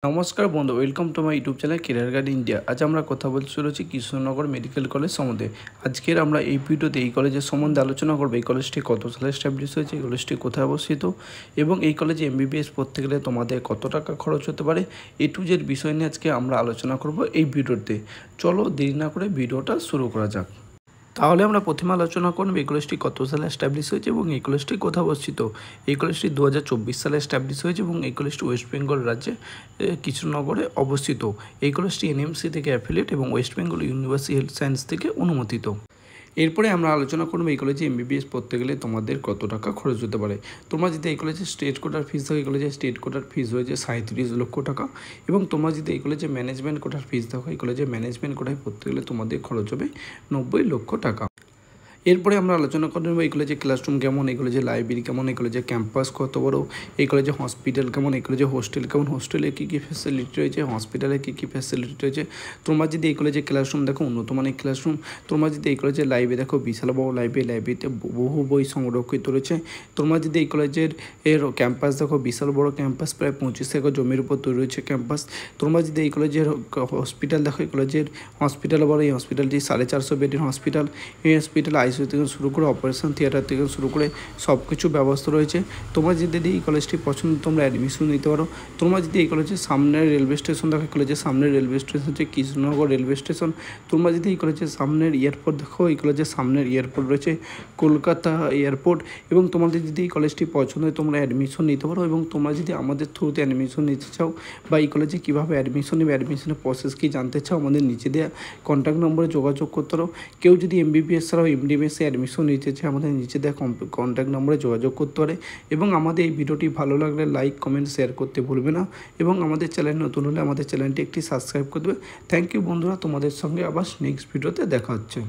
নমস্কার বন্ধু, welcome to my YouTube channel career guide India. আজ আমরা কথা বলতে চলেছি কৃষ্ণনগর মেডিকেল কলেজ সম্বন্ধে। আজকের আমরা এই ভিডিওতে এই কলেজের সম্বন্ধে আলোচনা করবো। এই কলেজটি কত সালে এস্টাবলিশ হয়েছে, এই কলেজটি কোথায় অবস্থিত এবং এই কলেজে এমবিবিএস পড়তে গেলে তোমাদের কত টাকা খরচ হতে পারে, এ টু জেড বিষয় নিয়ে আজকে আমরা আলোচনা করব এই ভিডিওতে। চলো দেরি না করে ভিডিওটা শুরু করা যাক। তাহলে আমরা প্রথমে আলোচনা করব এই কলেজটি কত সালে এস্টাবলিশ হয়েছে এবং এই কলেজটি কোথায় অবস্থিত। এই কলেজটি 2024 সালে এস্টাবলিশ হয়েছে এবং এই কলেজটি ওয়েস্ট বেঙ্গল রাজ্যে কৃষ্ণনগরে অবস্থিত। এই কলেজটি এনএমসি থেকে অ্যাফিলিয়েট এবং West Bengal university health science থেকে অনুমোদিত। এরপরে আমরা আলোচনা করব এই কলেজে এমবিবিএস পড়তে গেলে তোমাদের কত টাকা খরচ হতে পারে। তোমরা যদি এই কলেজে স্টেট কোটার ফিস দেখো, এই কলেজে স্টেট কোটার ফিস হয়েছে 37 লক্ষ টাকা এবং তোমরা যদি এই কলেজে ম্যানেজমেন্ট কোটার ফিস দেখো, এই কলেজে ম্যানেজমেন্ট কোটায় পড়তে গেলে তোমাদের খরচ হবে 90 লক্ষ টাকা। এরপরে আমরা আলোচনা করব এই কলেজে ক্লাসরুম কেমন, এই কলেজে লাইব্রেরি কেমন, এই কলেজে ক্যাম্পাস কত বড়, এই কলেজে হসপিটাল কেমন, এই কলেজে হোস্টেল কেমন, হোস্টেলে কী কী ফ্যাসিলিটি রয়েছে, হসপিটালে কী কী ফ্যাসিলিটি রয়েছে। তোমরা যদি এই কলেজে ক্লাসরুম দেখো উন্নত মানের ক্লাসরুম, তোমরা যদি এই কলেজের লাইব্রেরি দেখো বিশাল বড় লাইব্রেরিতে বহু বই সংরক্ষিত রয়েছে। তোমরা যদি এই কলেজের ক্যাম্পাস দেখো বিশাল বড় ক্যাম্পাস, প্রায় 25 একর জমির উপর তৈরি রয়েছে ক্যাম্পাস। তোমরা যদি এই কলেজের হসপিটাল দেখো, এই কলেজের হসপিটাল বড়, এই হসপিটালটি 450 বেডের হসপিটাল। এই হসপিটাল আইসিইউ থেকে শুরু করে অপারেশন থিয়েটার থেকে শুরু করে সব কিছু ব্যবস্থা রয়েছে। তোমরা যদি এই কলেজটি পছন্দ তোমরা অ্যাডমিশন নিতে পারো। তোমরা যদি এই কলেজের সামনের রেলওয়ে স্টেশন দেখো, কলেজের সামনের রেলওয়ে স্টেশন হচ্ছে কৃষ্ণনগর রেলওয়ে স্টেশন। তোমরা যদি এই কলেজের সামনের এয়ারপোর্ট দেখো, এই কলেজের সামনের এয়ারপোর্ট রয়েছে কলকাতা এয়ারপোর্ট। এবং তোমাদের যদি এই কলেজটি পছন্দ হয় তোমরা অ্যাডমিশন নিতে পারো। এবং তোমরা যদি আমাদের থ্রুতে অ্যাডমিশন নিতে চাও বা এই কলেজে কীভাবে অ্যাডমিশন নেবে, অ্যাডমিশনের প্রসেস কী জানতে চাও, আমাদের নিচে দেওয়া কন্ট্যাক্ট নম্বরে যোগাযোগ করতে পারো। কেউ যদি এমবিবিএস ছাড়াও এমডিএমএসে অ্যাডমিশন নিতে চায় আমাদের নিচে দেওয়া কন্ট্যাক্ট নম্বরে যোগাযোগ করতে পারে। এবং আমাদের এই ভিডিওটি ভালো লাগলে লাইক কমেন্ট শেয়ার করতে ভুলবে না এবং আমাদের চ্যানেল নতুন হলে আমাদের চ্যানেলটি একটি সাবস্ক্রাইব করে দেবে। থ্যাংক ইউ বন্ধুরা, তোমাদের সঙ্গে আবার নেক্সট ভিডিওতে দেখা হচ্ছে।